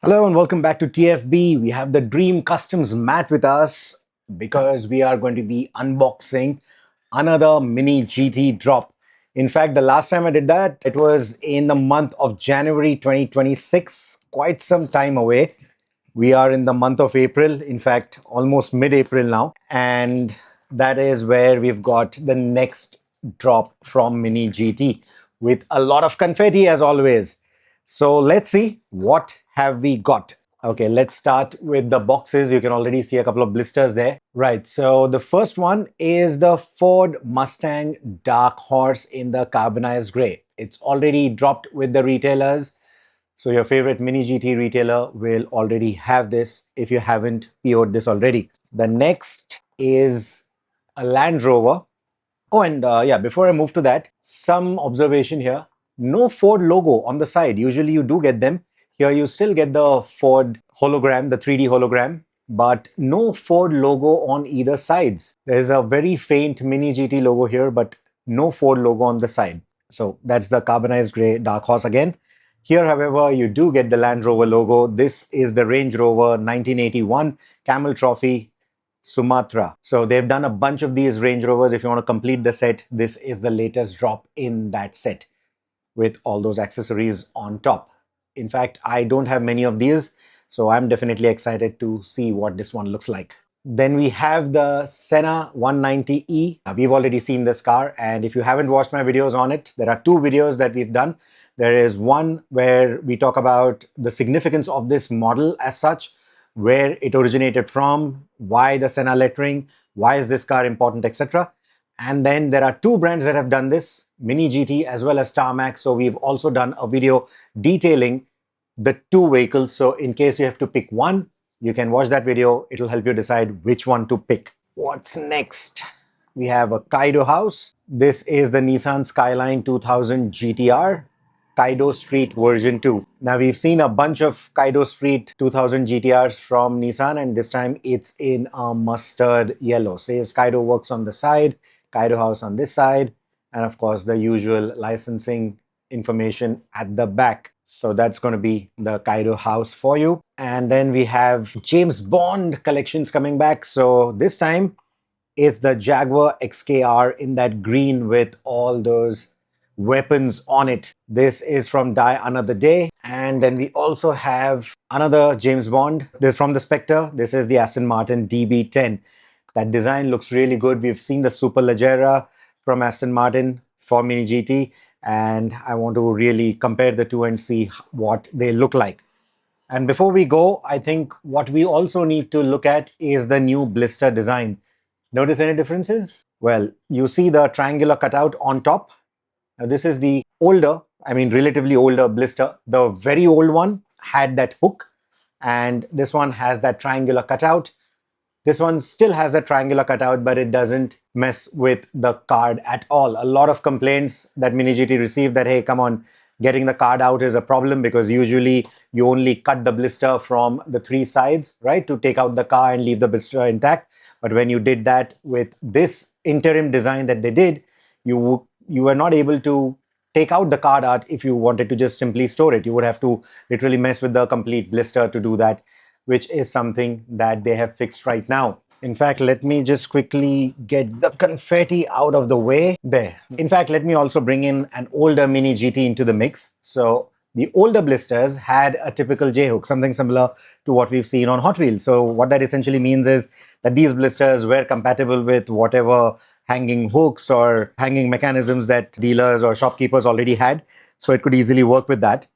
Hello and welcome back to TFB. We have the Dream Customs Matt with us because we are going to be unboxing another mini GT drop. In fact, the last time I did that, it was in the month of January 2026, quite some time away. We are in the month of April, in fact, almost mid-April now. And that is where we've got the next drop from Mini GT with a lot of confetti as always. So let's see what have we got. Okay, let's start with the boxes. You can already see a couple of blisters there. Right, so the first one is the Ford Mustang Dark Horse in the carbonized gray. It's already dropped with the retailers. So your favorite Mini GT retailer will already have this if you haven't PO'd this already. The next is a Land Rover. Oh, and yeah, before I move to that, some observation here. No Ford logo on the side. Usually you do get them. Here you still get the Ford hologram, the 3D hologram, but no Ford logo on either sides. There's a very faint Mini GT logo here, but no Ford logo on the side. So that's the carbonized gray Dark Horse again. Here, however, you do get the Land Rover logo. This is the Range Rover 1981 Camel Trophy Sumatra. So they've done a bunch of these Range Rovers. If you want to complete the set, this is the latest drop in that set with all those accessories on top. In fact, I don't have many of these, so I'm definitely excited to see what this one looks like. Then we have the Senna 190E. We've already seen this car, and if you haven't watched my videos on it, there are two videos that we've done. There is one where we talk about the significance of this model as such, where it originated from, why the Senna lettering, why is this car important, etc. And then there are two brands that have done this, Mini GT as well as Tarmac. So we've also done a video detailing the two vehicles. So in case you have to pick one, you can watch that video. It will help you decide which one to pick. What's next? We have a Kaido House. This is the Nissan Skyline 2000 GTR. Kaido Street version 2. Now we've seen a bunch of Kaido Street 2000 GTRs from Nissan, and this time it's in a mustard yellow. Says Kaido Works on the side, Kaido House on this side, and of course the usual licensing information at the back. So that's going to be the Kaido House for you. And then we have James Bond collections coming back. So this time it's the Jaguar XKR in that green with all those weapons on it. This is from Die Another Day. And then we also have another James Bond. This is from the Spectre. This is the Aston Martin DB10. That design looks really good. We've seen the Superleggera from Aston Martin for Mini GT, and I want to really compare the two and see what they look like. And before we go, I think what we also need to look at is the new Blister design. Notice any differences? Well, you see the triangular cutout on top. Now, this is the older, I mean, relatively older Blister. The very old one had that hook, and this one has that triangular cutout. This one still has a triangular cutout, but it doesn't mess with the card at all. A lot of complaints that Mini GT received that, hey, come on, getting the card out is a problem because usually you only cut the blister from the three sides, right, to take out the car and leave the blister intact. But when you did that with this interim design that they did, you were not able to take out the card art if you wanted to just simply store it. You would have to literally mess with the complete blister to do that, which is something that they have fixed right now. In fact, let me just quickly get the confetti out of the way. There. In fact, let me also bring in an older Mini GT into the mix. So the older blisters had a typical J-hook, something similar to what we've seen on Hot Wheels. So what that essentially means is that these blisters were compatible with whatever hanging hooks or hanging mechanisms that dealers or shopkeepers already had. So it could easily work with that.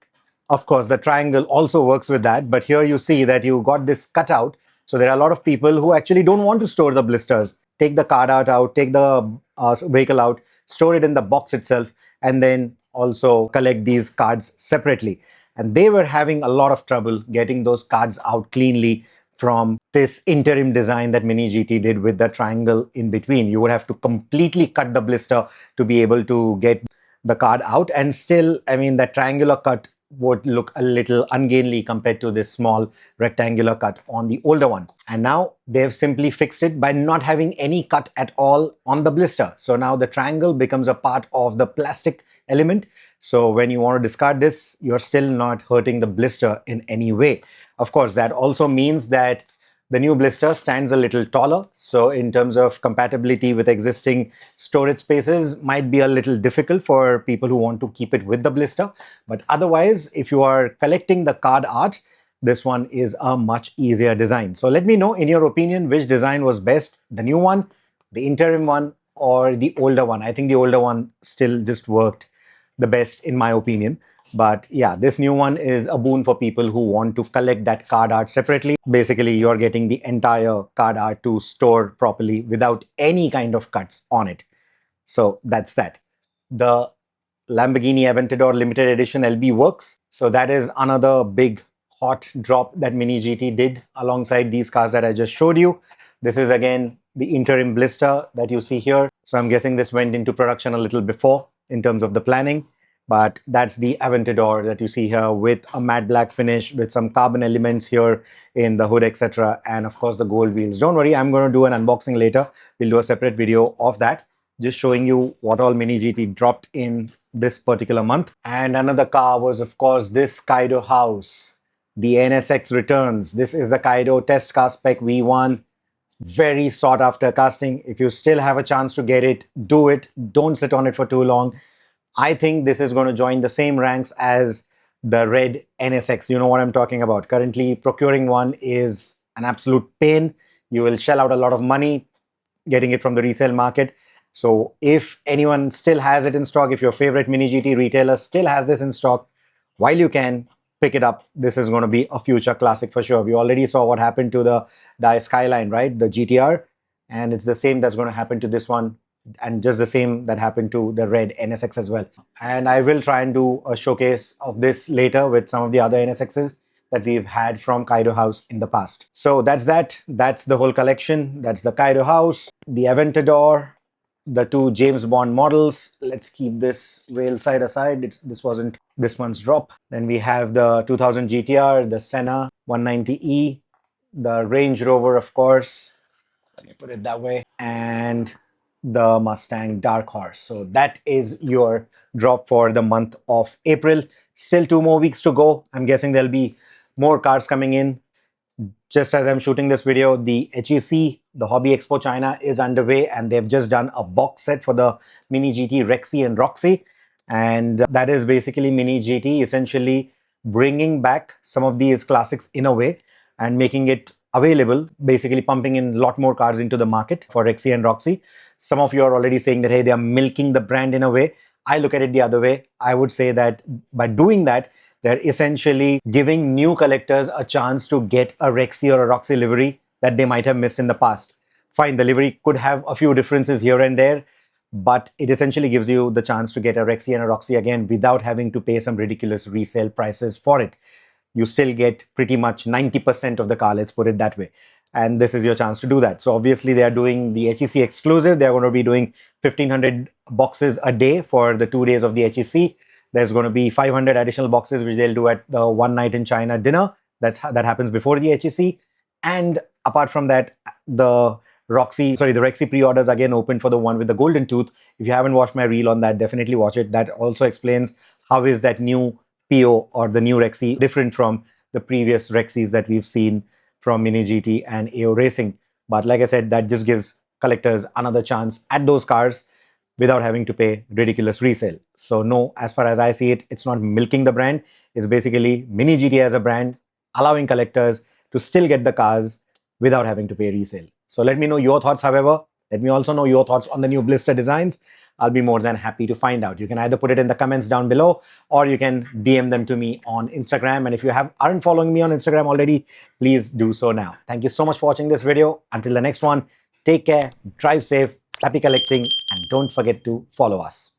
Of course, the triangle also works with that, but here you see that you got this cutout. So there are a lot of people who actually don't want to store the blisters. Take the card out, take the vehicle out, store it in the box itself, and then also collect these cards separately. And they were having a lot of trouble getting those cards out cleanly from this interim design that Mini GT did with the triangle in between. You would have to completely cut the blister to be able to get the card out, and still, I mean, that triangular cut would look a little ungainly compared to this small rectangular cut on the older one. And now they've simply fixed it by not having any cut at all on the blister. So now the triangle becomes a part of the plastic element. So when you want to discard this, you're still not hurting the blister in any way. Of course, that also means that the new blister stands a little taller. So in terms of compatibility with existing storage spaces, might be a little difficult for people who want to keep it with the blister. But otherwise, if you are collecting the card art, this one is a much easier design. So let me know, in your opinion, which design was best, the new one, the interim one, or the older one. I think the older one still just worked the best in my opinion. But yeah, this new one is a boon for people who want to collect that card art separately. Basically, you're getting the entire card art to store properly without any kind of cuts on it. So that's that. The Lamborghini Aventador limited edition LB works. So that is another big hot drop that Mini GT did alongside these cars that I just showed you. This is again the interim blister that you see here. So I'm guessing this went into production a little before in terms of the planning. But that's the Aventador that you see here with a matte black finish with some carbon elements here in the hood, etc. And of course the gold wheels. Don't worry, I'm going to do an unboxing later. We'll do a separate video of that, just showing you what all Mini GT dropped in this particular month. And another car was, of course, this Kaido House. The NSX returns. This is the Kaido test car spec V1. Very sought after casting. If you still have a chance to get it, do it. Don't sit on it for too long. I think this is going to join the same ranks as the red NSX. You know what I'm talking about. Currently, procuring one is an absolute pain. You will shell out a lot of money getting it from the resale market. So if anyone still has it in stock, if your favorite Mini GT retailer still has this in stock, while you can, pick it up. This is going to be a future classic for sure. We already saw what happened to the Dai Skyline, right? The GTR. And it's the same that's going to happen to this one. And just the same that happened to the red NSX as well. And I will try and do a showcase of this later with some of the other NSXs that we've had from Kaido House in the past. So that's that. That's the whole collection. That's the Kaido House, the Aventador, the two James Bond models. Let's keep this rail side aside. This wasn't this one's drop. Then we have the 2000 GTR, the Senna 190E, the Range Rover, of course. Let me put it that way. And the Mustang Dark Horse. So that is your drop for the month of April. Still 2 more weeks to go. I'm guessing there'll be more cars coming in. Just as I'm shooting this video, the HEC, the Hobby Expo China, is underway, and they've just done a box set for the Mini GT Rexy and Roxy. And that is basically Mini GT essentially bringing back some of these classics in a way and making it available, basically pumping in a lot more cars into the market for Rexy and Roxy. Some of you are already saying that, hey, they are milking the brand in a way. I look at it the other way. I would say that by doing that, they're essentially giving new collectors a chance to get a Rexy or a Roxy livery that they might have missed in the past. Fine, the livery could have a few differences here and there, but it essentially gives you the chance to get a Rexy and a Roxy again without having to pay some ridiculous resale prices for it. You still get pretty much 90% of the car, let's put it that way. And this is your chance to do that. So obviously they are doing the HEC exclusive. They're going to be doing 1,500 boxes a day for the 2 days of the HEC. There's going to be 500 additional boxes, which they'll do at the One Night in China dinner. That happens before the HEC. And apart from that, the Rexy pre-orders again open for the one with the golden tooth. If you haven't watched my reel on that, definitely watch it. That also explains how is that new PO or the new Rexy different from the previous Rexys that we've seen from Mini GT and AO Racing. But like I said, that just gives collectors another chance at those cars without having to pay ridiculous resale. So no, as far as I see it, it's not milking the brand. It's basically Mini GT as a brand, allowing collectors to still get the cars without having to pay resale. So let me know your thoughts, however. Let me also know your thoughts on the new Blister designs. I'll be more than happy to find out. You can either put it in the comments down below or you can DM them to me on Instagram. And if you aren't following me on Instagram already, please do so now. Thank you so much for watching this video. Until the next one, take care, drive safe, happy collecting, and don't forget to follow us.